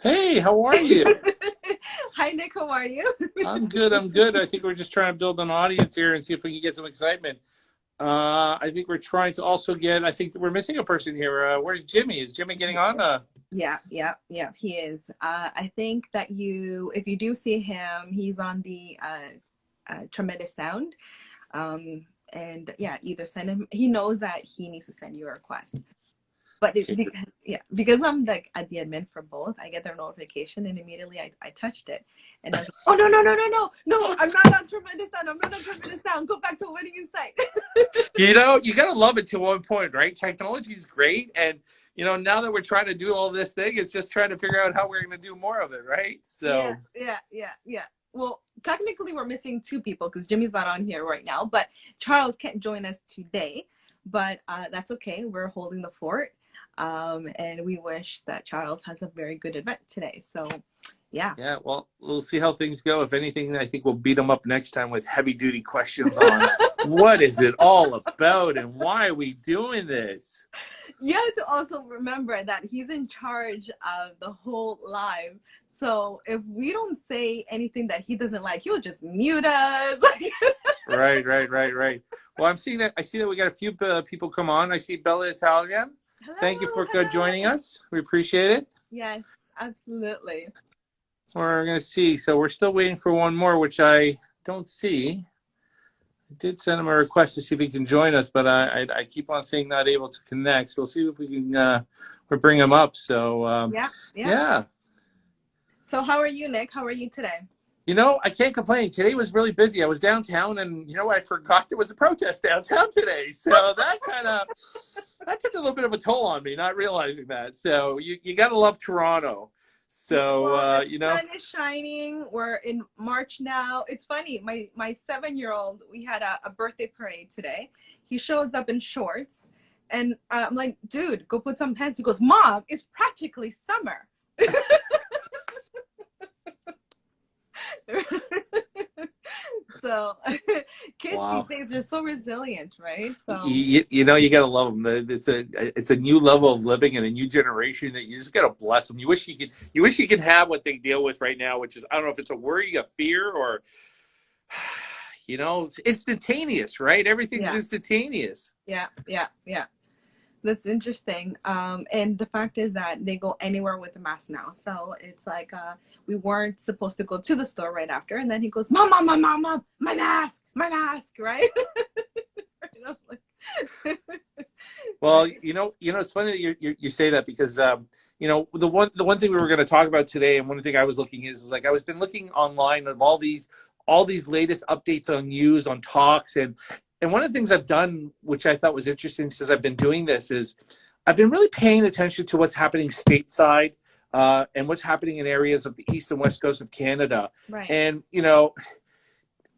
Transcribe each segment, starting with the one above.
Hey, how are you? Hi, Nick. How are you? I'm good. I'm good. I think we're just trying to build an audience here and see if we can get some excitement. I think we're trying to also get. I think we're missing a person here. Where's Jimmy? Is Jimmy getting on? Yeah, he is. I think that if you do see him, he's on the Tremendous Sound. And yeah, either send him. He knows that he needs to send you a request. But Okay. because I'm like at the admin for both, I get their notification and immediately I touched it, and I was like, oh no, I'm not on Tremendous Sound. I'm not on Tremendous Sound. Go back to Winning Insight. You gotta love it to one point, right? Technology's great, and now that we're trying to do all this thing, it's just trying to figure out how we're going to do more of it, right? Yeah, So, yeah. Well, technically, we're missing two people because Jimmy's not on here right now, but Charles can't join us today. But that's okay. We're holding the fort. And we wish that Charles has a very good event today. So, yeah. yeah, well, we'll see how things go. If anything, I think we'll beat them up next time with heavy duty questions on what is it all about and why are we doing this? You have to also remember that he's in charge of the whole live. So if we don't say anything that he doesn't like, he'll just mute us. Right. Well, I'm seeing that. I see that we got a few people come on. I see Bella Italian. Thank you for joining Hello. us. We appreciate it. Yes, absolutely. We're going to see. So we're still waiting for one more, which I don't see. I did send him a request to see if he can join us, but I keep on saying not able to connect. So we'll see if we can we'll bring him up. So Yeah. yeah. So how are you, Nick? How are you today? I can't complain. Today was really busy. I was downtown, and I forgot there was a protest downtown today. So that took a little bit of a toll on me, not realizing that. So you gotta love Toronto. So Well, the sun is shining. We're in March now. It's funny. My 7-year-old, we had a birthday parade today. He shows up in shorts, and I'm like, dude, go put some pants. He goes, Mom, it's practically summer. So kids these wow. days are so resilient, right? So You gotta love them. It's a new level of living and a new generation that you just gotta bless them. You wish you could have what they deal with right now, which is, I don't know if it's a worry, a fear, or it's instantaneous, right? Everything's yeah, instantaneous. yeah. That's interesting. And the fact is that they go anywhere with a mask now. So it's like we weren't supposed to go to the store right after. And then he goes, Mom, my mask, right? Well, Right. it's funny that you say that because the one thing we were going to talk about today, and one thing I was looking is like I was been looking online of all these latest updates on news, on talks, and one of the things I've done, which I thought was interesting since I've been doing this, is I've been really paying attention to what's happening stateside, and what's happening in areas of the east and west coast of Canada, Right. and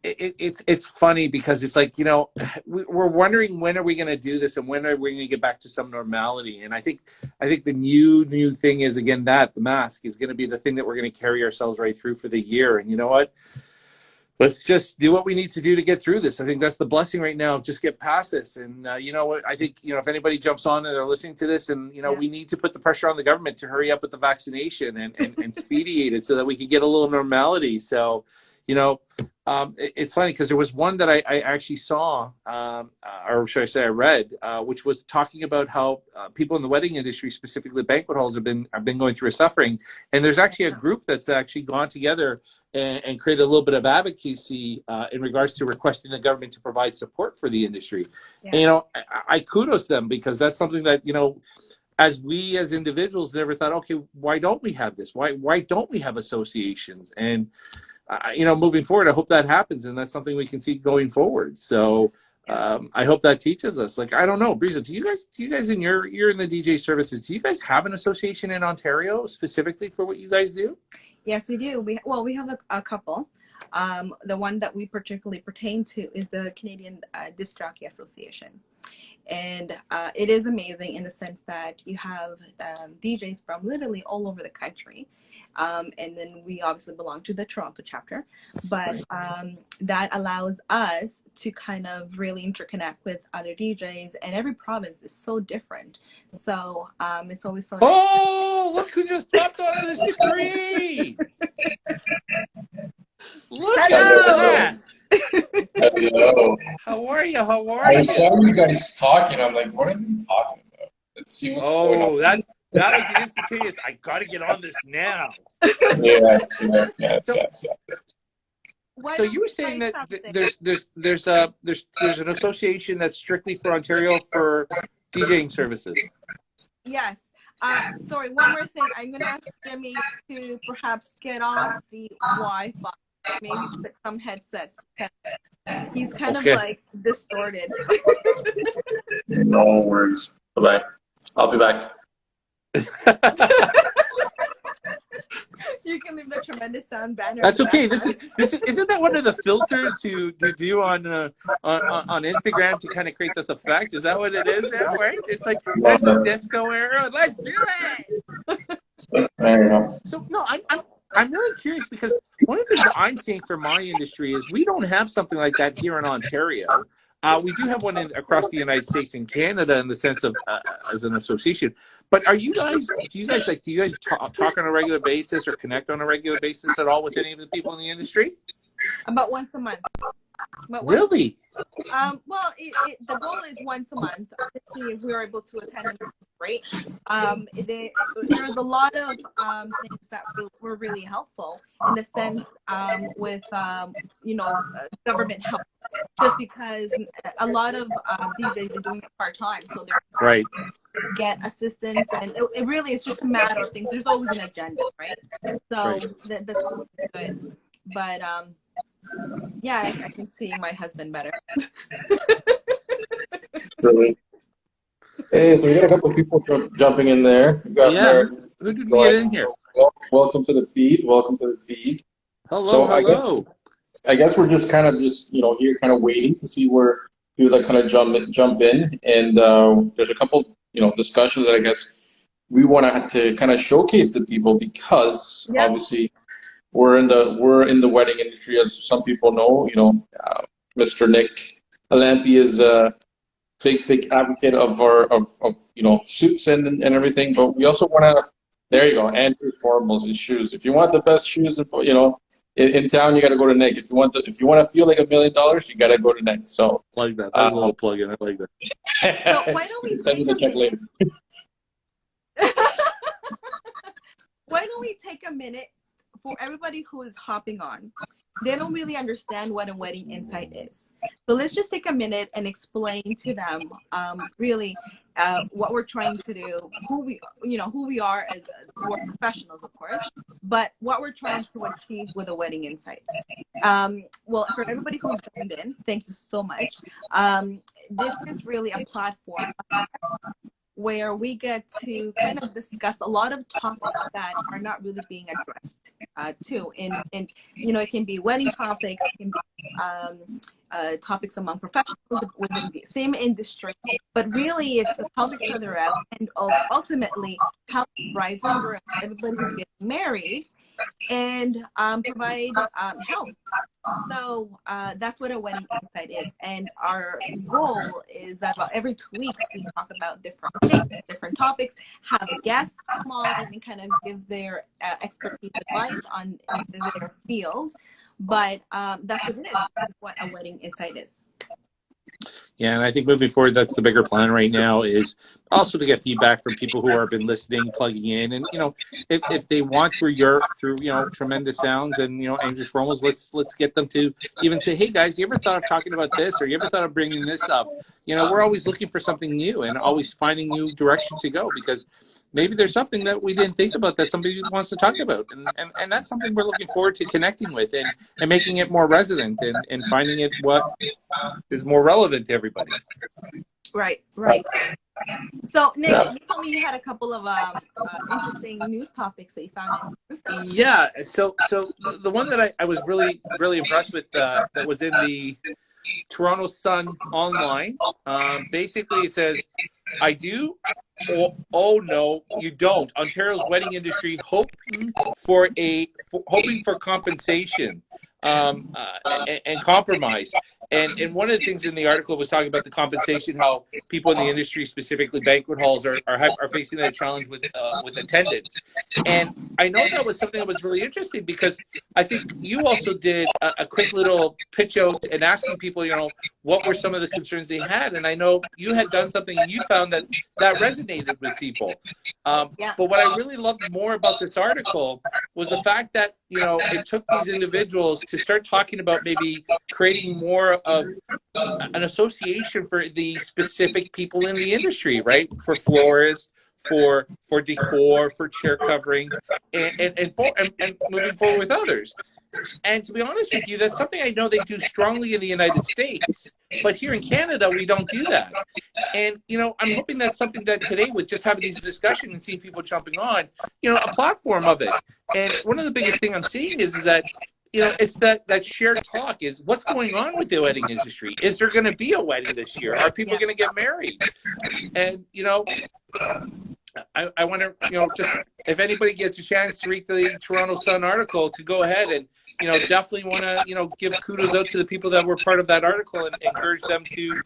it's funny because it's like we're wondering when are we going to do this and when are we going to get back to some normality. And I think the new thing is, again, that the mask is going to be the thing that we're going to carry ourselves right through for the year. And you know what, let's just do what we need to do to get through this. I think that's the blessing right now, just get past this. And you know what, I think if anybody jumps on and they're listening to this, and Yeah. we need to put the pressure on the government to hurry up with the vaccination and speediate it so that we can get a little normality. So you know it's funny because there was one that I actually saw, or should I say I read, which was talking about how people in the wedding industry, specifically banquet halls, have been going through a suffering. And there's actually a group that's actually gone together and created a little bit of advocacy in regards to requesting the government to provide support for the industry. And, Yeah. I kudos them, because that's something that, as we as individuals never thought, okay, why don't we have this? Why don't we have associations? And moving forward, I hope that happens, and that's something we can see going forward. So Yeah. I hope that teaches us. Like, I don't know, Brizia, do you guys you're in the DJ services? Do you guys have an association in Ontario specifically for what you guys do? Yes, we do. We have a couple. The one that we particularly pertain to is the Canadian Disc Jockey Association. And it is amazing in the sense that you have DJs from literally all over the country. And then we obviously belong to the Toronto chapter, but Right. that allows us to kind of really interconnect with other DJs, and every province is so different. So it's always so nice. Oh, who just popped onto the screen. Look at Hello. that. Hello. How are you? How are I you? saw you guys talking. I'm like, what are they talking about? Let's see what's going on. Oh, that was the instantaneous. I got to get on this now. Yes. Why So don't you were we saying try that something? there's an association that's strictly for Ontario for DJing services. Yes. Sorry, one more thing. I'm going to ask Jimmy to perhaps get off the Wi-Fi, maybe put some headsets, because he's kind of Okay. like distorted. No worries. Bye-bye. I'll be back. You can leave the tremendous sound banner. That's okay. This is isn't that one of the filters to do on Instagram to kind of create this effect? Is that what it is now? Right? It's like there's the disco era. Let's do it. There you go. So no, I'm really curious because one of the things that I'm seeing for my industry is we don't have something like that here in Ontario. We do have one across the United States and Canada in the sense of as an association. But do you guys talk on a regular basis or connect on a regular basis at all with any of the people in the industry? About once a month. Really? Well, the goal is once a month. Obviously, if we are able to attend, it's great. There's a lot of things that were really helpful in the sense with government help. Just because a lot of DJs are doing it part-time, so they're right. Get assistance, and it really is just a matter of things. There's always an agenda, right? So that's good. But yeah, I can see my husband better. Really? Hey, so we got a couple of people jumping in there. We got Who did we get in here? Welcome to the feed. Welcome to the feed. Hello. I guess we're just kind of here kind of waiting to see where people that kind of jump in, and there's a couple discussions that I guess we want to kind of showcase to people because obviously we're in the wedding industry, as some people know. Mr. Nick Alampi is a big advocate of our suits and everything, but we also want to. There you go, Andrew formals and shoes. If you want the best shoes, in town, you got to go to Nick. If you want to feel like $1 million, you got to go to Nick. So like that. That was a little plug-in. I like that. So why don't we send me the check later? Why don't we take a minute for everybody who is hopping on? They don't really understand what a wedding insight is. So let's just take a minute and explain to them really what we're trying to do, who we are as we're professionals, of course, but what we're trying to achieve with a wedding insight. Well, for everybody who's joined in, thank you so much. This is really a platform where we get to kind of discuss a lot of topics that are not really being addressed too. And it can be wedding topics, it can be topics among professionals within the same industry, but really it's to help each other out and ultimately help brides and grooms, everybody who's getting married, and provide help. So that's what a wedding insight is, and our goal is that about every 2 weeks we talk about different things, different topics, have guests come on and kind of give their expertise advice on their field. But that's what it is. That's what a wedding insight is. Yeah, and I think moving forward, that's the bigger plan right now, is also to get feedback from people who have been listening, plugging in, and if they want through tremendous sounds and Angel's Promos, let's get them to even say, hey guys, you ever thought of talking about this, or you ever thought of bringing this up? We're always looking for something new and always finding new direction to go, because maybe there's something that we didn't think about that somebody wants to talk about, and that's something we're looking forward to connecting with and making it more resonant and finding it what is more relevant to everybody. Right. So Nick, you told me you had a couple of interesting news topics that you found interesting. Yeah, so the one that I was really impressed with that was in the Toronto Sun online. Basically, it says, I do. Oh no, you don't. Ontario's wedding industry hoping for compensation and compromise. And one of the things in the article was talking about the compensation, how people in the industry, specifically banquet halls, are facing a challenge with attendance. And I know that was something that was really interesting because I think you also did a quick little pitch out and asking people, what were some of the concerns they had. And I know you had done something and you found that resonated with people. Yeah. But what I really loved more about this article was the fact that, it took these individuals to start talking about maybe creating more of an association for the specific people in the industry, right? For florists, for decor, for chair coverings, and moving forward with others. And to be honest with you, that's something I know they do strongly in the United States, but here in Canada we don't do that. And I'm hoping that's something that today, with just having these discussions and seeing people jumping on, a platform of it. And one of the biggest thing I'm seeing is that it's that shared talk is what's going on with the wedding industry. Is there going to be a wedding this year? Are people going to get married? And I want to just, if anybody gets a chance to read the Toronto Sun article, to go ahead and definitely want to give kudos out to the people that were part of that article and encourage them to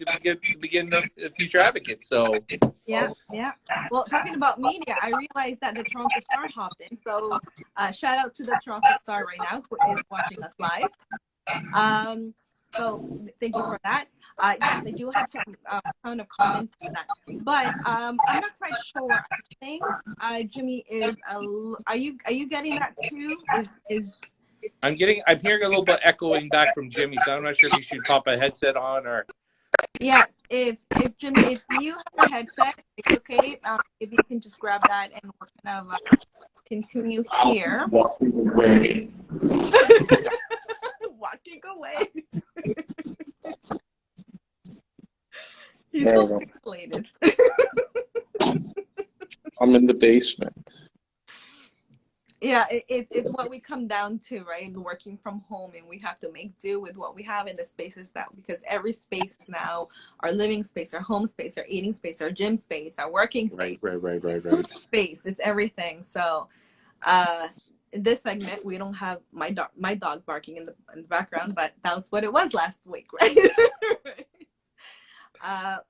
begin the future advocates. So yeah. Well, talking about media, I realized that the Toronto Star hopped in. So shout out to the Toronto Star right now, who is watching us live. So thank you for that. Yes, I do have some kind of comments for that, but I'm not quite sure. I think Jimmy is. Are you getting that too? Is I'm hearing a little bit echoing back from Jimmy, so I'm not sure if you should pop a headset on or. Yeah, if Jimmy, if you have a headset, it's okay. If you can just grab that and we're kind of continue here. Walking away. Walking away. He's so pixelated. I'm in the basement. Yeah, it's what we come down to, right? Working from home, and we have to make do with what we have in the spaces that, because every space now, our living space, our home space, our eating space, our gym space, our working space, right. Space, it's everything. So, in this segment, we don't have my dog barking in the background, but that's what it was last week, right?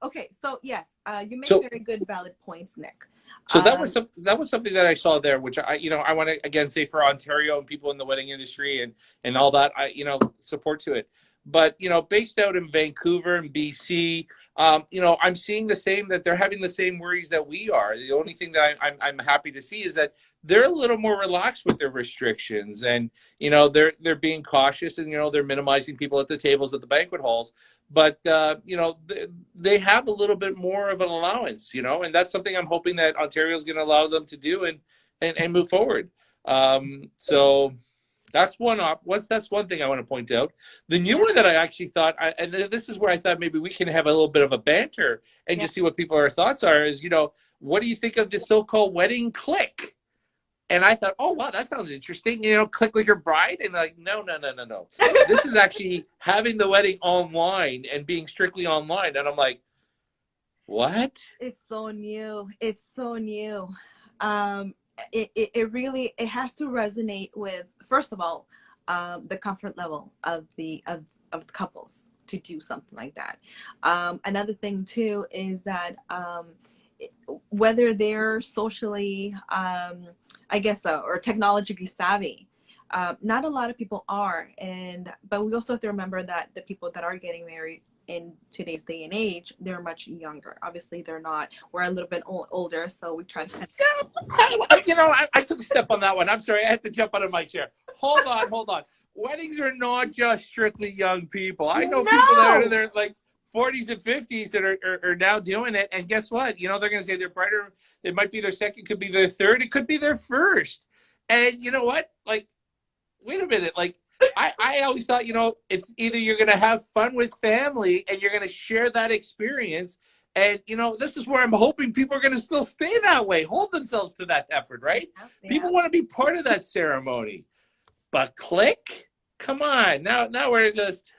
Okay, so yes, you made very good, valid points, Nick. So that was something that I saw there, which I want to again say for Ontario and people in the wedding industry and all that, support to it. But based out in Vancouver and BC, I'm seeing the same, that they're having the same worries that we are. The only thing that I'm happy to see is that they're a little more relaxed with their restrictions, and they're being cautious, and they're minimizing people at the tables at the banquet halls. But they have a little bit more of an allowance, and that's something I'm hoping that Ontario is going to allow them to do and move forward. So that's one thing I want to point out. The new one that I actually thought, and this is where I thought maybe we can have a little bit of a banter and just see what people's thoughts are, is what do you think of the so-called wedding click? And I thought, oh, wow, that sounds interesting. Click with your bride. And like, no. This is actually having the wedding online and being strictly online. And I'm like, what? It's so new. It really, it has to resonate with, first of all, the comfort level of the couples to do something like that. Another thing too is that whether they're socially, I guess, or technologically savvy, not a lot of people are, but we also have to remember that the people that are getting married in today's day and age, they're much younger. Obviously, they're not. We're a little bit older, so we try to. I took a step on that one. I'm sorry, I had to jump out of my chair. Hold on. Weddings are not just strictly young people. I know people that are in their 40s and 50s that are now doing it, and guess what? They're going to say they're brighter. It might be their second, could be their third, it could be their first. And you know what? Wait a minute. I always thought, it's either you're going to have fun with family and you're going to share that experience. And, this is where I'm hoping people are going to still stay that way, hold themselves to that effort, right? Yeah. People want to be part of that ceremony. But click? Come on. Now we're just...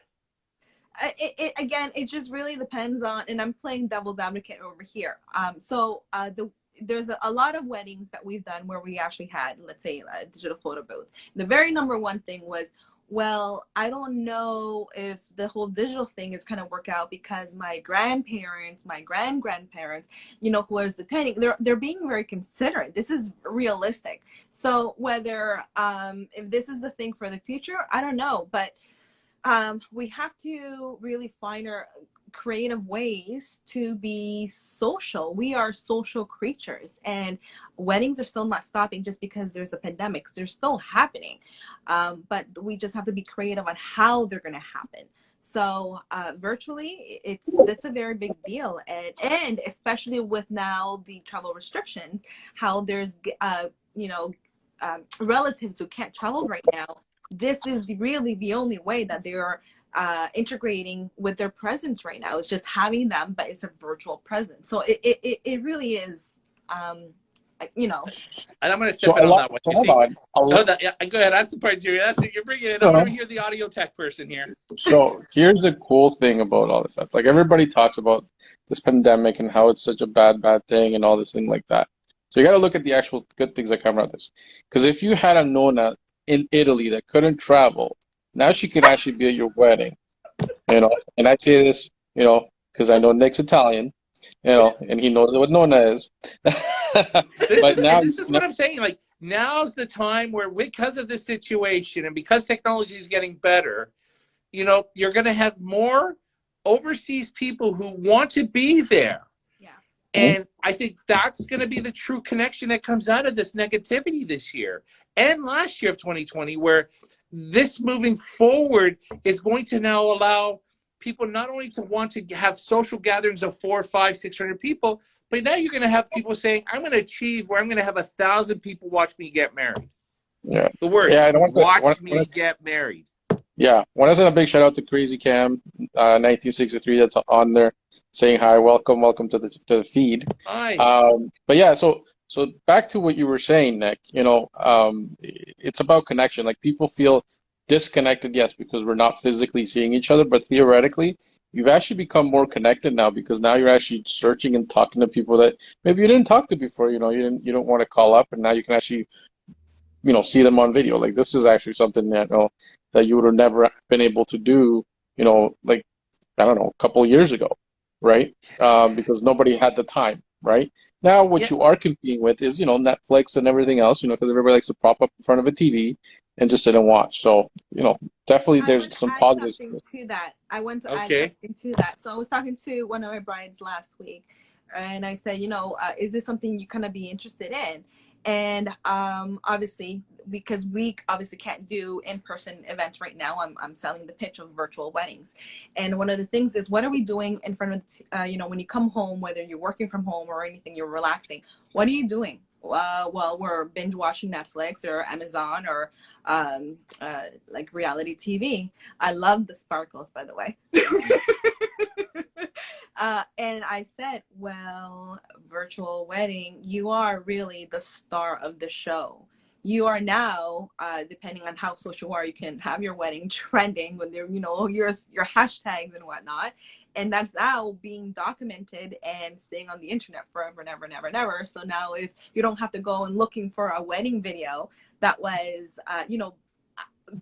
It just really depends on, and I'm playing devil's advocate over here. There's a lot of weddings that we've done where we actually had, let's say, a digital photo booth. The very number one thing was, well, I don't know if the whole digital thing is going to work out because my grandparents, my grandparents, who are attending, they're being very considerate. This is realistic. So whether if this is the thing for the future, I don't know, but we have to really find our creative ways to be social. We are social creatures, and weddings are still not stopping just because there's a pandemic. They're still happening, but we just have to be creative on how they're going to happen. So virtually, that's a very big deal, and especially with now the travel restrictions, how there's relatives who can't travel right now. This is really the only way that they are integrating with their presence right now. It's just having them, but it's a virtual presence. So it really is, you know. And I'm going to So step in on that one. so You hold see, on. yeah, go ahead. That's the part, Julia. That's it. You're bringing it. I No. want to hear the audio tech person here. So here's the cool thing about all this stuff. Like everybody talks about this pandemic and how it's such a bad thing and all this thing like that. So you got to look at the actual good things that come out of this. Because if you had a Nona in Italy that couldn't travel, now she could actually be at your wedding. And I say this, because I know Nick's Italian, and he knows what Nona is. But now, This is what I'm saying. Like, now's the time where, because of this situation and because technology is getting better, you're going to have more overseas people who want to be there. Yeah. And I think that's going to be the true connection that comes out of this negativity this year and last year of 2020, where this moving forward is going to now allow people not only to want to have social gatherings of 400, 500, 600 people, but now you're going to have people saying, I'm going to achieve where I'm going to have 1,000 people watch me get married. yeah, The word, yeah, watch me get married. yeah. Want to send a big shout out to Crazy Cam, 1963. That's on there, saying hi, welcome to the feed. Hi. But yeah, so back to what you were saying, Nick. It's about connection. Like people feel disconnected, yes, because we're not physically seeing each other, but theoretically, you've actually become more connected now because now you're actually searching and talking to people that maybe you didn't talk to before. You don't want to call up, and now you can actually see them on video. Like this is actually something that that you would have never been able to do. Like I don't know, a couple of years ago, right? Because nobody had the time, right? Now, what you are competing with is, Netflix and everything else, because everybody likes to prop up in front of a TV and just sit and watch. So, definitely there's some positives. To that. I want to add Okay. something to that. So I was talking to one of my brides last week, and I said, is this something you kind of be interested in? And obviously, because we obviously can't do in-person events right now, I'm selling the pitch of virtual weddings. And one of the things is, what are we doing in front of, when you come home, whether you're working from home or anything, you're relaxing. What are you doing? Well, we're binge watching Netflix or Amazon or like reality TV. I love the sparkles, by the way. And I said, well, virtual wedding, you are really the star of the show. You are now, depending on how social you are, you can have your wedding trending with your hashtags and whatnot. And that's now being documented and staying on the internet forever, never, never, never. So now if you don't have to go and looking for a wedding video that was,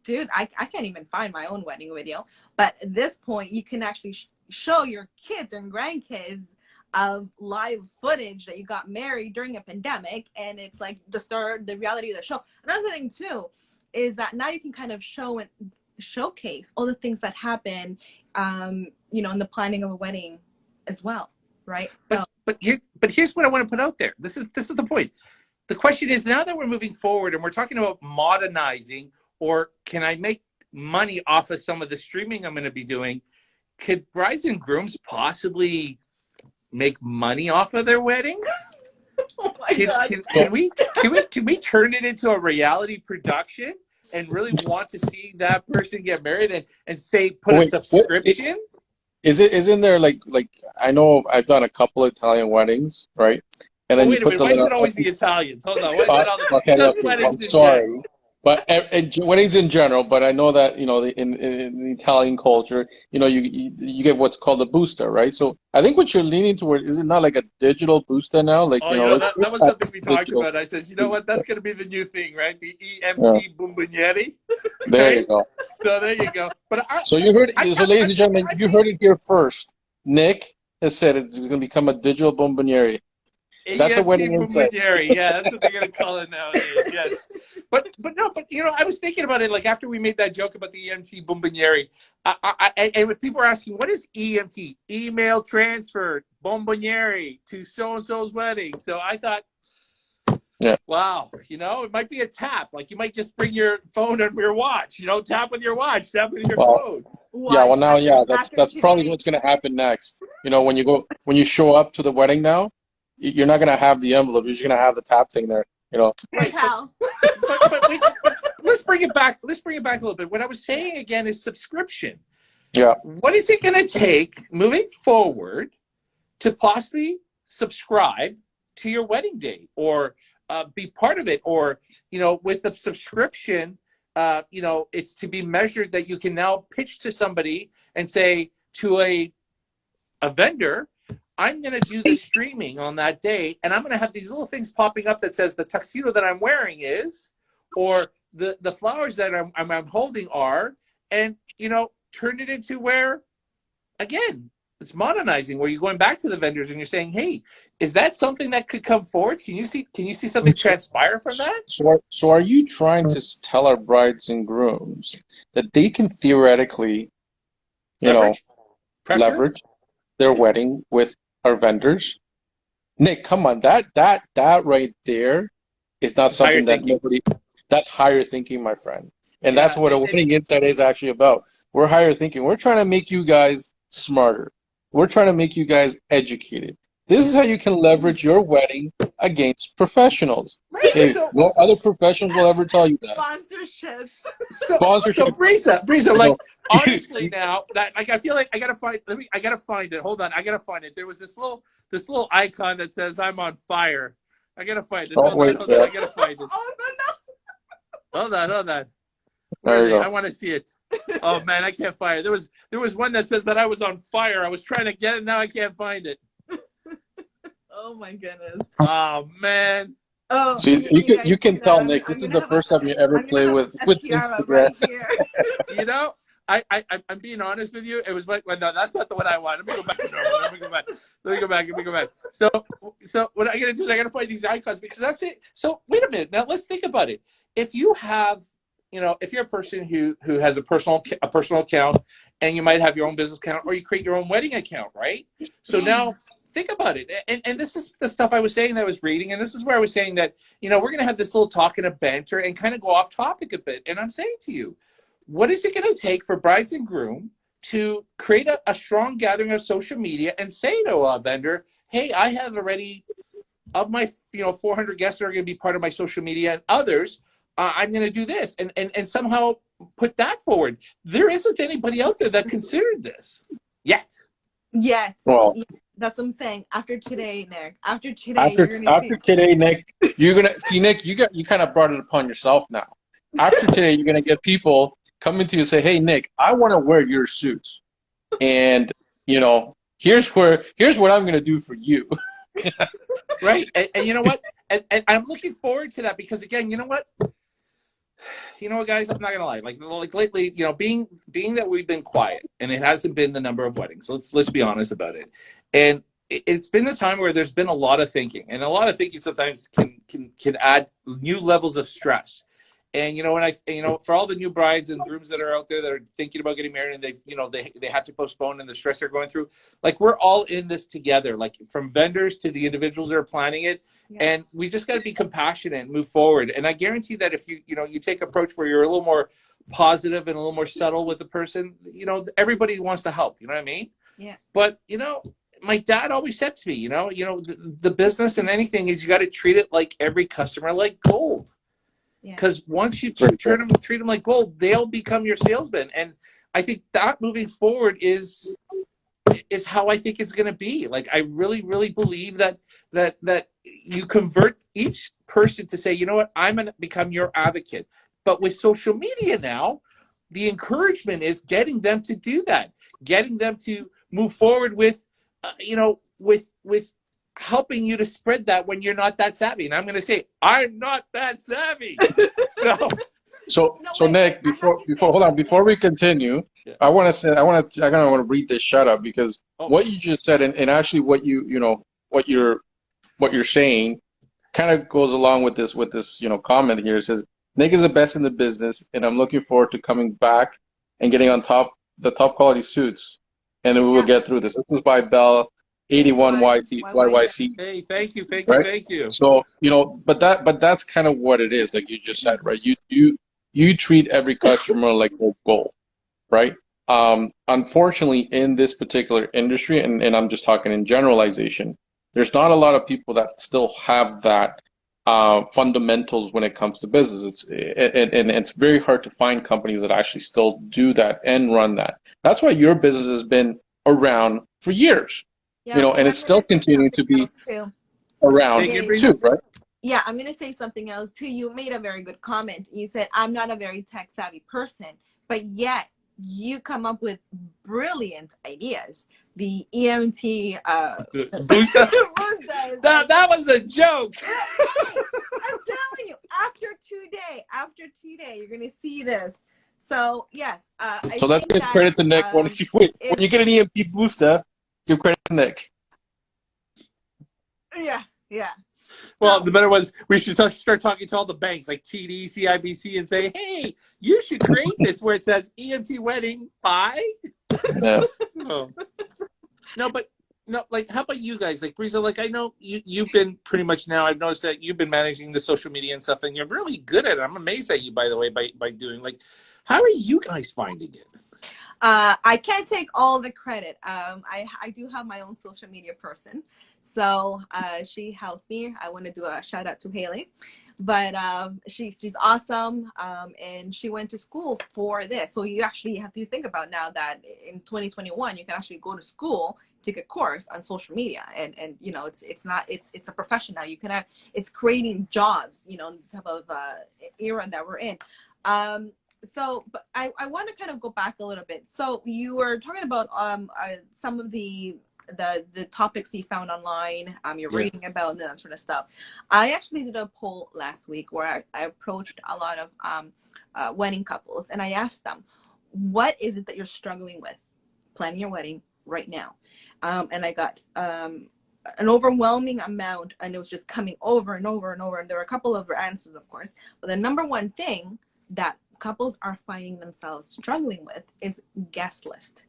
dude, I can't even find my own wedding video. But at this point, you can actually show your kids and grandkids of live footage that you got married during a pandemic, and it's like the reality of the show. Another thing too is that now you can kind of show and showcase all the things that happen, in the planning of a wedding as well, right? But here's what I want to put out there. This is the point. The question is, now that we're moving forward and we're talking about modernizing, or can I make money off of some of the streaming I'm going to be doing? Could brides and grooms possibly make money off of their weddings? Oh my God. Can we turn it into a reality production and really want to see that person get married and say put a subscription? Isn't there like I know I've done a couple of Italian weddings, right? And then wait a minute, why is it always the Italians? Hold on. Okay, I'm sorry. But weddings in general, but I know that, in the Italian culture, you get what's called a busta, right? So I think what you're leaning toward, is it not like a digital busta now? Like, Oh, that it's was that something we talked digital. about. I says, you know what, that's going to be the new thing, right? The Yeah, EMT Bumbanieri, there you right? go. So there you go. But So you heard, so ladies and gentlemen, I've you seen heard it here first. Nick has said it's going to become a digital bomboniere. That's a EMT wedding insight. Bumbanieri. Yeah, that's what they're going to call it nowadays. Yes. But no, but I was thinking about it, like after we made that joke about the EMT Bumbanieri, and if people are asking, what is EMT? Email transfer Bombonieri to so and so's wedding. So I thought, Yeah. wow, it might be a tap. Like you might just bring your phone and your watch. Tap with your watch, tap with your Well, phone. yeah. Well, Watch now, yeah, after that's probably today. what's going to happen next. When you show up to the wedding now, you're not going to have the envelope. You're just going to have the tap thing there. Hey, Right, pal. but let's bring it back. Let's bring it back a little bit. What I was saying again is subscription. Yeah. What is it going to take moving forward to possibly subscribe to your wedding day or be part of it? Or, with the subscription, it's to be measured that you can now pitch to somebody and say to a vendor, I'm going to do the streaming on that day, and I'm going to have these little things popping up that says the tuxedo that I'm wearing is, or the flowers that I'm holding are, and turn it into where, again, it's modernizing, where you're going back to the vendors and you're saying, hey, is that something that could come forward? Can you see something So, transpire from that? so are you trying to tell our brides and grooms that they can theoretically, you know, Leverage, pressure, leverage their wedding with our vendors? Nick, come on, that right there is not it's higher something that thinking. nobody. That's higher thinking, my friend, and that's Yeah, what a wedding insight is actually about. We're higher thinking. We're trying to make you guys smarter. We're trying to make you guys educated. This is how you can leverage your wedding against professionals. right. Hey, no other professionals will ever tell you that. Sponsorships. So Sponsorship. Brizia, You like know, honestly now that like I feel like I gotta find. I gotta find it. Hold on, I gotta find it. There was this little icon that says I'm on fire. I gotta find it. oh wait, Hold on. yeah, I gotta find it. Oh Hold on. Where there are you they? go. I want to see it. Oh man, I can't find it. There was one that says that I was on fire. I was trying to get it. Now I can't find it. no! Oh my goodness. Oh man. Oh, See, you guys you see can that? tell Nick I'm this is gonna the have first time you ever I'm gonna play have with a tiara Instagram. right here. You know, I'm being honest with you. It was like, well, no, that's not the one I want. Let me go back to normal. Let me go back. So what I gotta do is I gotta find these icons because that's it. So wait a minute. Now let's think about it. If you have, if you're a person who has a personal account, and you might have your own business account, or you create your own wedding account, right? So now think about it. And this is the stuff I was saying that I was reading, and this is where I was saying that, we're gonna have this little talk and a banter and kind of go off topic a bit. And I'm saying to you, what is it going to take for brides and groom to create a strong gathering of social media and say to a vendor, hey, I have already, of my 400 guests that are going to be part of my social media and others, I'm going to do this, and somehow put that forward. There isn't anybody out there that considered this yet. Yes. Well, That's what I'm saying. After today, Nick. After today, you're gonna after see. today, Nick, you're gonna see, Nick. You kind of brought it upon yourself now. After today, you're gonna get people coming to you and say, "Hey, Nick, I want to wear your suits, and here's what I'm gonna do for you." Right. And you know what? And I'm looking forward to that because, again, guys, I'm not gonna lie. Like lately, being that we've been quiet and it hasn't been the number of weddings. Let's be honest about it. And it's been a time where there's been a lot of thinking, and a lot of thinking sometimes can add new levels of stress. And for all the new brides and grooms that are out there that are thinking about getting married, and they had to postpone, and the stress they're going through, like, we're all in this together, like from vendors to the individuals that are planning it. Yeah. And we just got to be compassionate and move forward. And I guarantee that if you take an approach where you're a little more positive and a little more subtle with the person, everybody wants to help. You know what I mean? Yeah. But my dad always said to me, the business and anything is you got to treat it like every customer like gold. Because once you treat them like gold, they'll become your salesman. And I think that moving forward is how I think it's going to be. Like, I really, really believe that you convert each person to say, you know what, I'm going to become your advocate. But with social media now, the encouragement is getting them to do that, getting them to move forward with, with helping you to spread that when you're not that savvy. And I'm going to say, I'm not that savvy. So, So, No, so wait, Nick, I have to say hold on, something. before we continue, yeah. I kind of want to read this shout out because Oh, what you just said and actually what what you're saying kind of goes along with this comment here. It says Nick is the best in the business, and I'm looking forward to coming back and getting on the top quality suits, and then we will Yeah, get through this. This was by Bell 81 81 YYC. YYC, hey, thank you, thank you, right? thank you. So, but that's kind of what it is, like you just said, right? You treat every customer like a gold, right? Unfortunately, in this particular industry, and I'm just talking in generalization, there's not a lot of people that still have that fundamentals when it comes to business. And it's very hard to find companies that actually still do that and run that. That's why your business has been around for years, Yeah, and and I'm it's still gonna say continuing something to be else too. around Take it, Okay, Brizia. too, right? yeah, I'm gonna say something else too. You made a very good comment. You said I'm not a very tech savvy person, but yet you come up with brilliant ideas. The EMT Booster. boosters, That was a joke. I'm telling you, after 2 day, you're gonna see this. So yes, I So let's think give that credit to Nick. When if you get an EMP booster, give credit to Nick. yeah. Well, So the better was we should start talking to all the banks like TD, CIBC, and say, hey, you should create this where it says EMT wedding by. Yeah. Oh. No, but no, like, how about you guys? Like, Brizia, like, I know you've been pretty much now. I've noticed that you've been managing the social media and stuff, and you're really good at it. I'm amazed at you, by the way, by doing like, how are you guys finding it? I can't take all the credit. I do have my own social media person, so she helps me. I want to do a shout out to Haley, but she's awesome, and she went to school for this. So you actually have to think about now that in 2021 you can actually go to school, take a course on social media, and it's a profession now. You can it's creating jobs, the type of era that we're in. But I want to kind of go back a little bit. So you were talking about some of the topics you found online, you're Yeah. reading about and that sort of stuff. I actually did a poll last week where I approached a lot of wedding couples, and I asked them, what is it that you're struggling with planning your wedding right now? And I got an overwhelming amount, and it was just coming over and over and over. And there were a couple of answers, of course, but the number one thing that couples are finding themselves struggling with is guest list.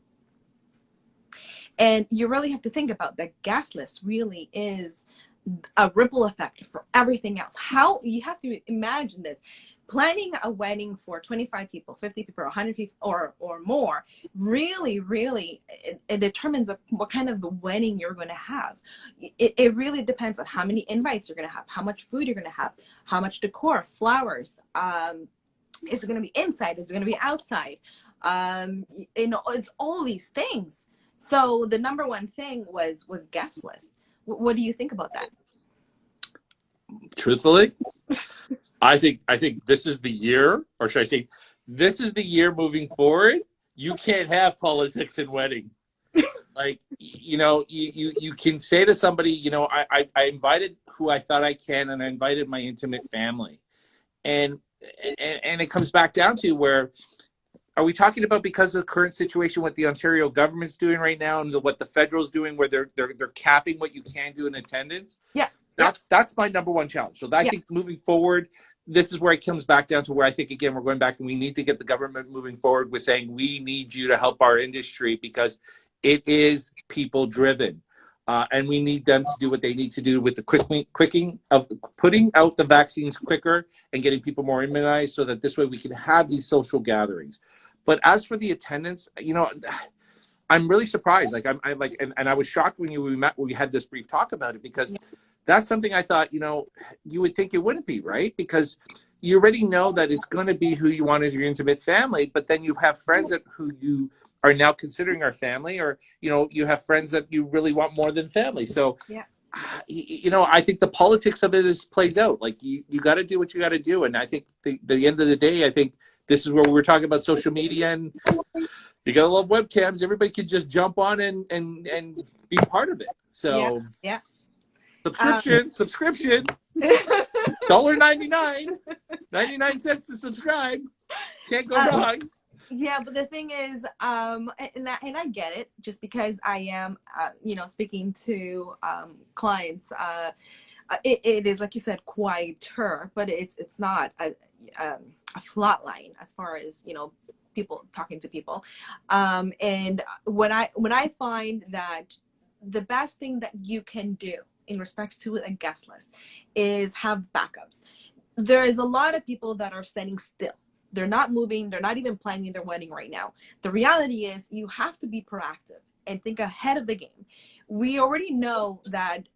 And you really have to think about that guest list really is a ripple effect for everything else. How you have to imagine this. Planning a wedding for 25 people, 50 people, 100 people, or more, really, it determines what kind of wedding you're going to have. It really depends on how many invites you're going to have, how much food you're going to have, how much decor, flowers, is it going to be inside? Is it going to be outside? It's all these things. So the number one thing was guest list. What do you think about that? Truthfully, I think this is the year, or should I say, this is the year moving forward. You can't have politics in wedding. Like, you can say to somebody, I invited who I thought I can, and I invited my intimate family, and it comes back down to where are we talking about, because of the current situation, what the Ontario government's doing right now and what the federal's doing, where they're capping what you can do in attendance. Yeah. That's my number one challenge. So I think moving forward, this is where it comes back down to where I think, again, we're going back and we need to get the government moving forward with saying we need you to help our industry because it is people driven. And we need them to do what they need to do with the quicking of putting out the vaccines quicker and getting people more immunized so that this way we can have these social gatherings. But as for the attendance, I'm really surprised. Like I'm like, and I was shocked when we had this brief talk about it, because that's something I thought, you would think it wouldn't be, right? Because you already know that it's going to be who you want as your intimate family, but then you have friends who you are now considering our family, or you have friends that you really want more than family. So I think the politics of it plays out. Like you got to do what you got to do. And I think the end of the day, I think this is where we were talking about social media, and you got to love webcams. Everybody could just jump on and be part of it. So yeah. Subscription, $1.99, 99 cents to subscribe. Can't go wrong. Yeah, but the thing is, and I get it, just because I am, speaking to clients, it is, like you said, quieter, but it's not a flat line as far as, people talking to people. And when I find that the best thing that you can do in respects to a guest list is have backups. There is a lot of people that are standing still. They're not moving. They're not even planning their wedding right now. The reality is you have to be proactive and think ahead of the game. We already know that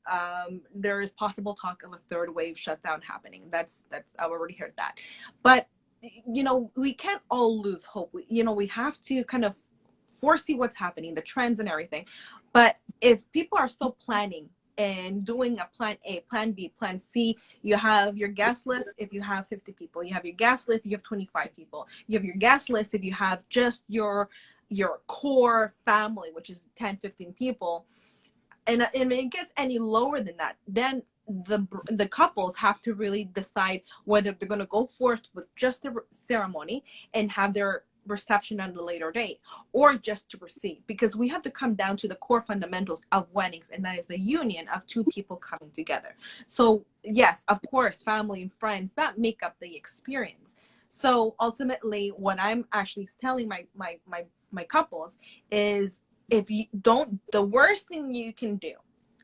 there is possible talk of a third wave shutdown happening. That's I've already heard that. But, we can't all lose hope. We have to kind of foresee what's happening, the trends and everything. But if people are still planning and doing a plan A, plan B, plan C, you have your guest list if you have 50 people. You have your guest list if you have 25 people. You have your guest list if you have just your core family, which is 10, 15 people. And if it gets any lower than that, then the couples have to really decide whether they're going to go forth with just a ceremony and have their reception at a later date, or just to proceed, because we have to come down to the core fundamentals of weddings, and that is the union of two people coming together. So yes, of course, family and friends that make up the experience. So ultimately, what I'm actually telling my couples is, if you don't, the worst thing you can do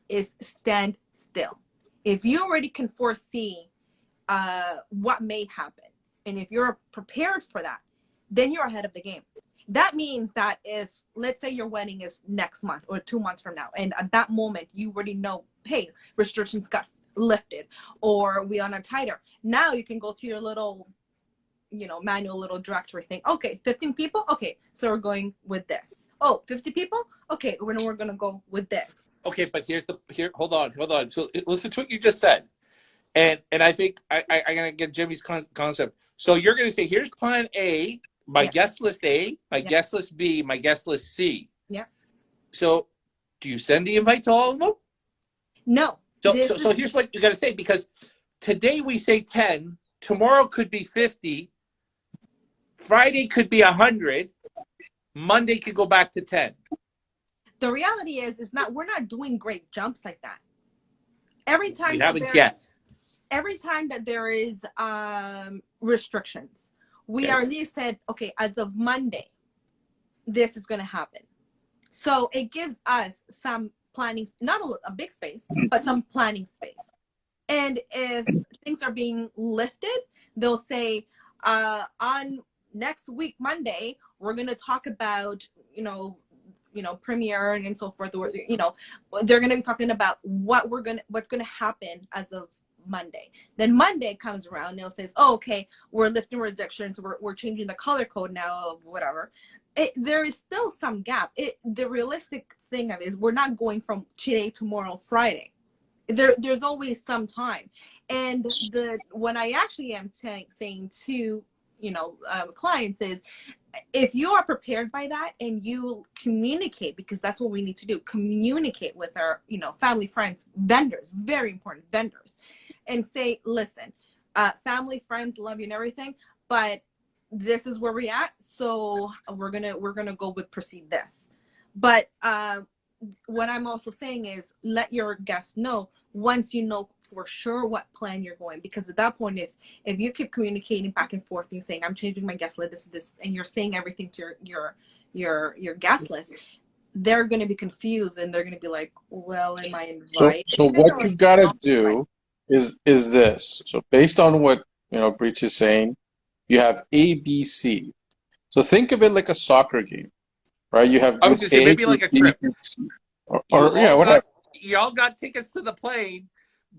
is stand still. If you already can foresee what may happen, and if you're prepared for that, then you're ahead of the game. That means that if, let's say your wedding is next month or 2 months from now, and at that moment you already know, hey, restrictions got lifted, or we are tighter. Now you can go to your little, manual little directory thing. Okay, 15 people. Okay, so we're going with this. Oh, 50 people. Okay, we're going to go with this. Okay, but hold on. So listen to what you just said. And I think I'm going to get Jimmy's concept. So you're going to say, here's plan A, my guest list A, my guest list B, my guest list C. Yeah. So do you send the invite to all of them? No. So here's what you got to say, because today we say 10, tomorrow could be 50, Friday could be 100, Monday could go back to 10. The reality is we're not doing great jumps like that. Every time we haven't yet. Every time that there is restrictions, we are at least said, okay, as of Monday, this is going to happen. So it gives us some planning, not a big space, but some planning space. And if things are being lifted, they'll say, on next week, Monday, we're going to talk about, premiere and so forth. Or, they're going to be talking about what's going to happen as of Monday. Then Monday comes around and they'll say, oh, okay, we're lifting restrictions, we're changing the color code now of whatever. There is still some gap. The realistic thing of it is we're not going from today, tomorrow, Friday. There's always some time. And what I actually am saying to clients is, if you are prepared by that and you communicate, because that's what we need to do, communicate with our family, friends, vendors, very important vendors, and say, listen, family, friends, love you and everything, but this is where we're at, so we're gonna go with proceed this. But what I'm also saying is, let your guests know once you know for sure what plan you're going, because at that point, if you keep communicating back and forth and saying, I'm changing my guest list, this, and you're saying everything to your guest list, they're going to be confused and they're going to be like, well, am I invited? So what you've got to do is this. So based on what Brizia is saying, you have A, B, C. So think of it like a soccer game, right? You have I was just saying, maybe like a trip. Or whatever. You all got tickets to the plane,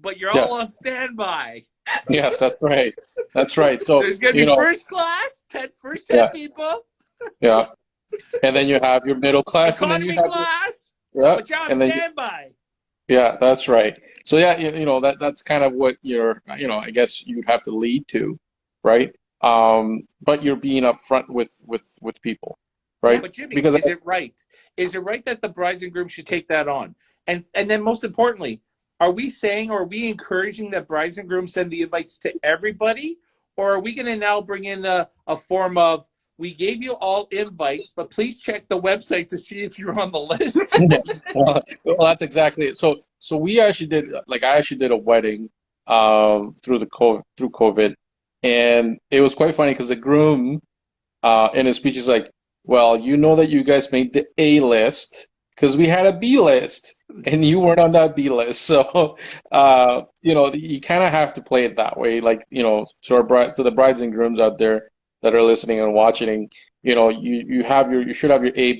but you're all on standby. Yes, that's right. That's right. So there's going to be first class, 10 people. Yeah. And then you have your middle class. Economy and then you have class, but you're on standby. Yeah, that's right. So yeah, that's kind of what I guess you'd have to lead to, right? But you're being upfront with people, Yeah, right? but Jimmy, Because is it right? Is it right that the brides and grooms should take that on? And then most importantly, are we saying or are we encouraging that brides and grooms send the invites to everybody? Or are we going to now bring in a form of we gave you all invites, but please check the website to see if you're on the list? well, that's exactly it. So we actually did like I actually did a wedding through COVID, and it was quite funny because the groom in his speech is like, well, you know that you guys made the A list because we had a B list and you weren't on that B list. So, you kind of have to play it that way. Like, to the brides and grooms out there that are listening and watching, you should have your A,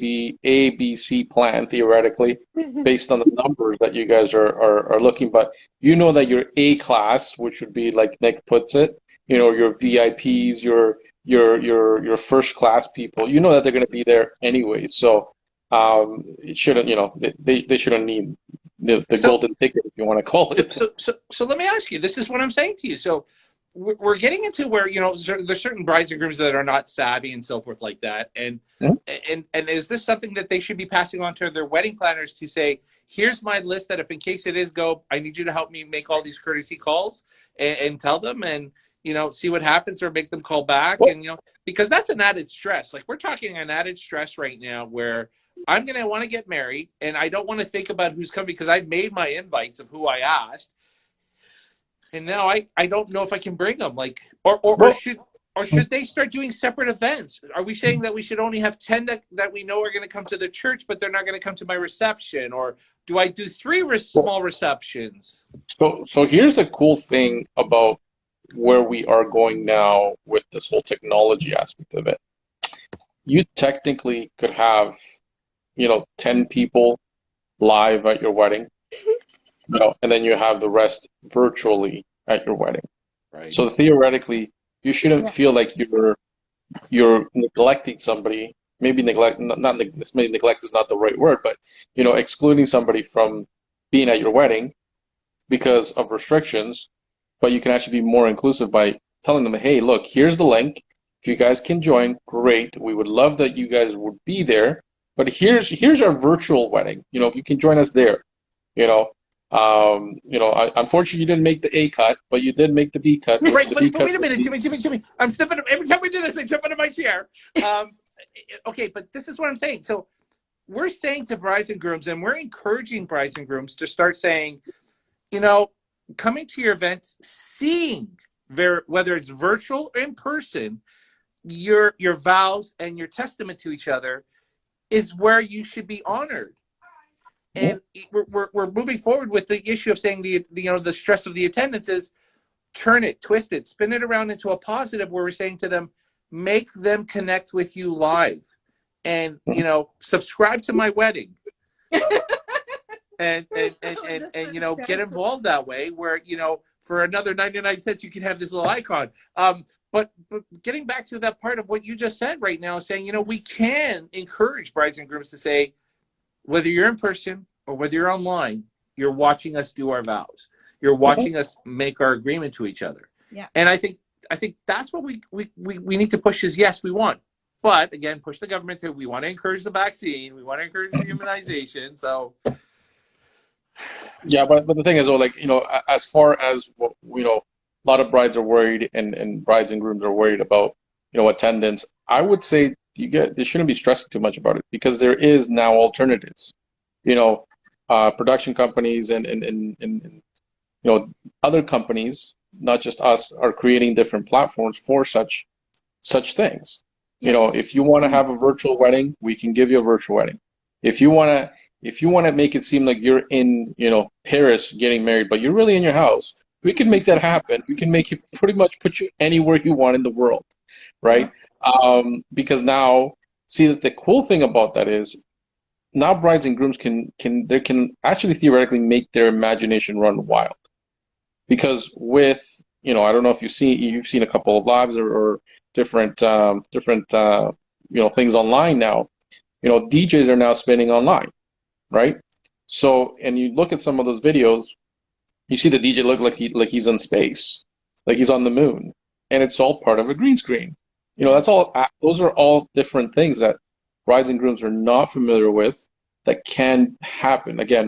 B, C plan theoretically based on the numbers that you guys are looking. But you know that your A class, which would be like Nick puts it, your VIPs, your first class people, you know that they're going to be there anyway. So it shouldn't, they shouldn't need the So golden ticket, if you want to call it. so let me ask you. This is what I'm saying to you. So we're getting into where there's certain brides and grooms that are not savvy and so forth like that. Hmm? And is this something that they should be passing on to their wedding planners to say, here's my list that if in case it is go, I need you to help me make all these courtesy calls and tell them and see what happens or make them call back Well, and because that's an added stress. Like we're talking an added stress right now where I'm gonna want to get married and I don't want to think about who's coming because I've made my invites of who I asked and now I don't know if I can bring them. Like, well, or should they start doing separate events? Are we saying that we should only have 10 that we know are going to come to the church, but they're not going to come to my reception? Or do I do three well, small receptions? so here's the cool thing about where we are going now with this whole technology aspect of it. You technically could have, 10 people live at your wedding, and then you have the rest virtually at your wedding. Right. So theoretically, you shouldn't Yeah. feel like you're neglecting somebody. Maybe neglect, maybe neglect is not the right word, but excluding somebody from being at your wedding because of restrictions. But you can actually be more inclusive by telling them, hey, look, here's the link. If you guys can join, great. We would love that you guys would be there. But here's our virtual wedding. You can join us there. You know, unfortunately, you didn't make the A cut, but you did make the B cut, which Right, the B but cut wait a would minute, be. Jimmy. I'm stepping every time we do this. I jump out of my chair. Um, okay, but this is what I'm saying. So we're saying to brides and grooms, and we're encouraging brides and grooms to start saying, you know, coming to your events, seeing whether it's virtual or in person, your vows and your testament to each other is where you should be honored. And we're moving forward with the issue of saying the stress of the attendance is turn it, twist it, spin it around into a positive where we're saying to them, make them connect with you live and subscribe to my wedding and We're and so and and, this and is get stressful. involved that way where for another 99 cents you can have this little icon. But getting back to that part of what you just said right now, saying we can encourage brides and grooms to say whether you're in person or whether you're online, you're watching us do our vows. You're watching us make our agreement to each other. Yeah. And I think that's what we need to push is yes, we want. But again, push the government to we want to encourage the vaccine, we want to encourage the immunization. So Yeah, but the thing is, though, like, as far as what, a lot of brides are worried and brides and grooms are worried about, attendance. I would say they shouldn't be stressing too much about it because there is now alternatives. You know, Production companies and other companies, not just us, are creating different platforms for such things. Yeah. If you want to have a virtual wedding, we can give you a virtual wedding. If you want to, if you want to make it seem like you're in, Paris getting married, but you're really in your house, we can make that happen. We can make you pretty much put you anywhere you want in the world, Yeah. right? Because now, see that the cool thing about that is now brides and grooms can actually theoretically make their imagination run wild. Because with, I don't know if you've seen a couple of lives or different things online now. DJs are now spinning online, right? So, and you look at some of those videos, you see the DJ look like he's in space, like he's on the moon, and it's all part of a green screen. You know, Yeah. that's all. Those are all different things that brides and grooms are not familiar with that can happen. Again,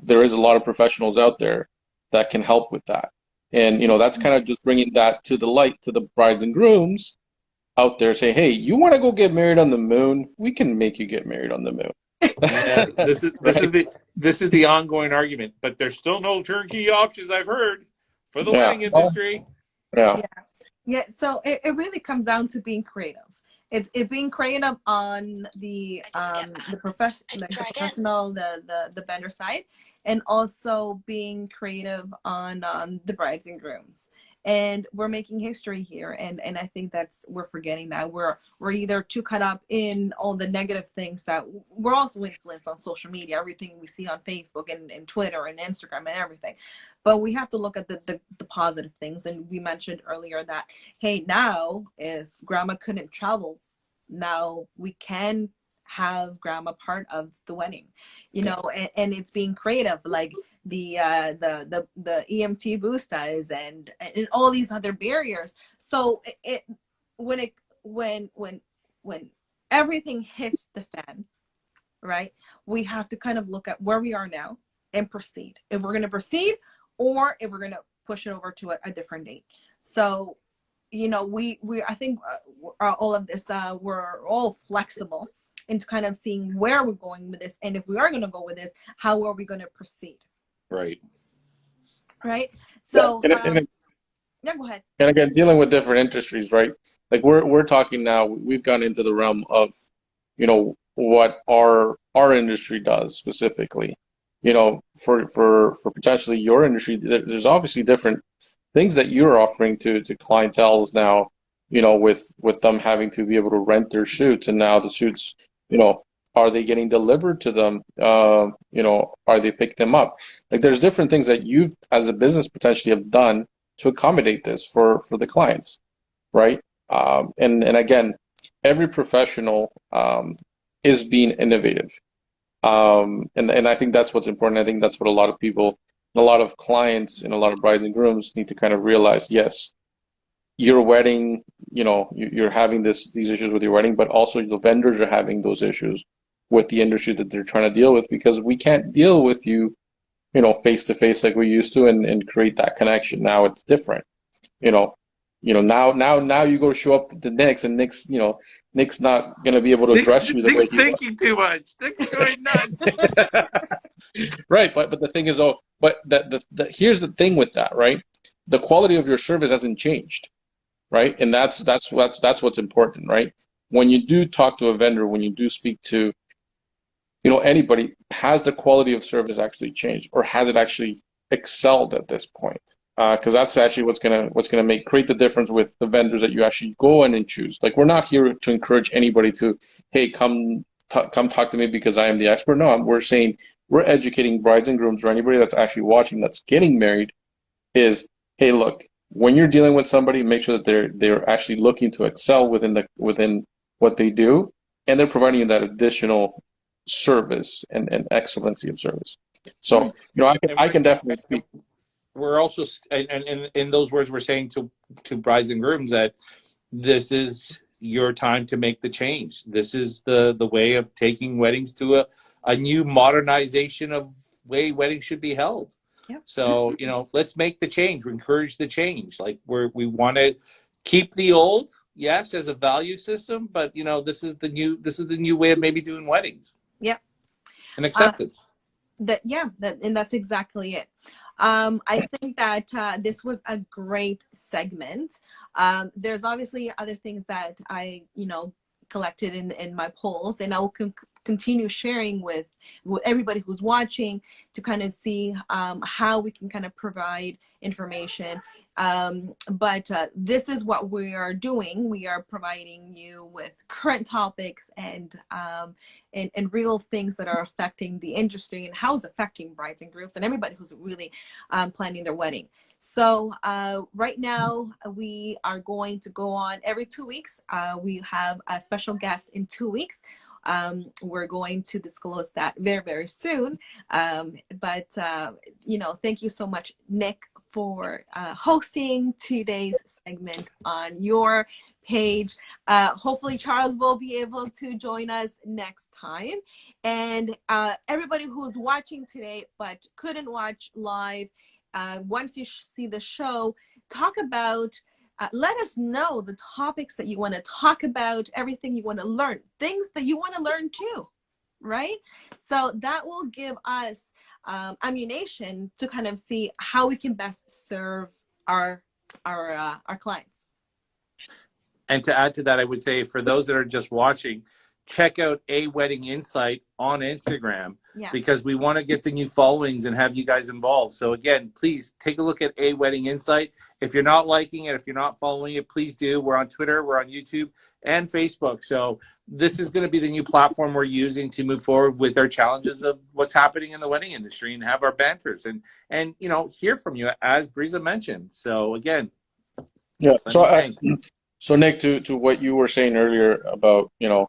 there is a lot of professionals out there that can help with that, and that's kind of just bringing that to the light to the brides and grooms out there. Say, hey, you want to go get married on the moon? We can make you get married on the moon. Yeah, Right? this is the ongoing argument, but there's still no turnkey options I've heard for the Yeah. wedding Oh, industry. yeah. Yeah. Yeah, so it really comes down to being creative. It's being creative on the professional, the vendor side, and also being creative on the brides and grooms. And we're making history here, and I think that's we're forgetting that we're either too caught up in all the negative things that we're also influenced on social media, everything we see on Facebook and Twitter and Instagram and everything. But we have to look at the positive things. And we mentioned earlier that, hey, now if grandma couldn't travel, now we can have grandma part of the wedding, and it's being creative, like the EMT boostas and all these other barriers. So it when it when everything hits the fan, right? We have to kind of look at where we are now and proceed. If we're going to proceed or if we're going to push it over to a different date. So, we I think all of this, we're all flexible into kind of seeing where we're going with this. And if we are going to go with this, how are we going to proceed? Right. Right. Yeah. So, yeah, go ahead. And again, dealing with different industries, right? Like we're talking now, we've gone into the realm of, what our industry does specifically. For potentially your industry, there's obviously different things that you're offering to clientels now, with them having to be able to rent their shoots, and now the shoots, are they getting delivered to them? Are they picking them up? Like there's different things that you've as a business potentially have done to accommodate this for the clients, right? And again, every professional is being innovative, and I think that's what's important. I think that's what a lot of people, a lot of clients, and a lot of brides and grooms need to kind of realize. Yes, your wedding, you're having these issues with your wedding, but also the vendors are having those issues with the industry that they're trying to deal with, because we can't deal with you, face to face like we used to, and create that connection. Now it's different. You know, now you go show up to Nick's, and Nick's not gonna be able to address you the way Nick's he was. thinking too much. Nick's going nuts. Right, but the thing is, here's the thing with that, right? The quality of your service hasn't changed, right? And that's what's important, right? When you do talk to a vendor, when you do speak to, anybody, has the quality of service actually changed, or has it actually excelled at this point? Because that's actually what's gonna create the difference with the vendors that you actually go in and choose. Like, we're not here to encourage anybody to, hey, come talk to me because I am the expert. No, we're saying we're educating brides and grooms, or anybody that's actually watching that's getting married, is, hey, look, when you're dealing with somebody, make sure that they're actually looking to excel within what they do, and they're providing you that additional service and excellency of service. So, I can definitely speak. We're also, and in those words, we're saying to brides and grooms that this is your time to make the change. This is the way of taking weddings to a new modernization of way weddings should be held. Yep. So, let's make the change. We encourage the change. Like, we want to keep the old, yes, as a value system, but this is the new way of maybe doing weddings. Yep. And acceptance. And that's exactly it. I think that this was a great segment. There's obviously other things that I, collected in my polls, and I will continue sharing with everybody who's watching to kind of see how we can kind of provide information. But this is what we are doing. We are providing you with current topics and real things that are affecting the industry and how it's affecting brides and grooms and everybody who's really planning their wedding. So right now we are going to go on every 2 weeks. We have a special guest in 2 weeks. We're going to disclose that very, very soon. You know, thank you so much, Nick, for hosting today's segment on your page. Hopefully Charles will be able to join us next time. And everybody who's watching today but couldn't watch live, once you see the show, talk about, let us know the topics that you want to talk about, everything you want to learn, things that you want to learn too, right? So that will give us ammunition to kind of see how we can best serve our clients. And to add to that, I would say for those that are just watching, check out A Wedding Insight on Instagram, because we want to get the new followings and have you guys involved. So again, please take a look at A Wedding Insight. If you're not liking it, if you're not following it, please do. We're on Twitter, we're on YouTube and Facebook. So this is going to be the new platform we're using to move forward with our challenges of what's happening in the wedding industry and have our banters and you know, hear from you, as Brizia mentioned. So again, so Nick, to what you were saying earlier about, you know,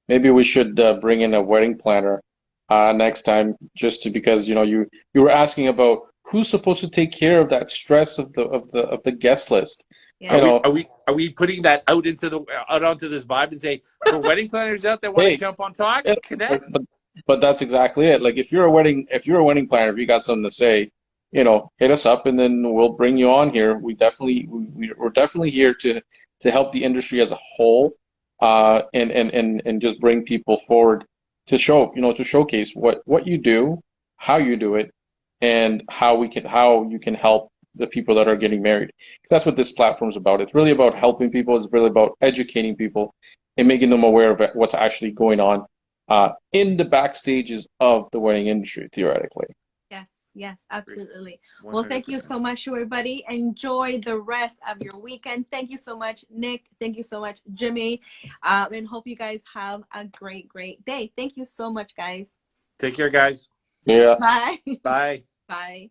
maybe we should bring in a wedding planner next time, because, you know, you were asking about who's supposed to take care of that stress of the guest list. Yeah. You know, are we putting that out onto this vibe and say, for wedding planners out there want to jump on talk, connect? But that's exactly it. Like if you're a wedding planner, if you got something to say, you know, hit us up and then we'll bring you on here. We're definitely here to help the industry as a whole, and just bring people forward to showcase what you do, how you do it, and how you can help the people that are getting married. Because that's what this platform is about. It's really about helping people. It's really about educating people and making them aware of what's actually going on in the backstages of the wedding industry, theoretically. Yes, absolutely. 100%. Well, thank you so much, everybody. Enjoy the rest of your weekend. Thank you so much, Nick. Thank you so much, Jimmy. And hope you guys have a great, great day. Thank you so much, guys. Take care, guys. Yeah. Bye. Bye. Bye.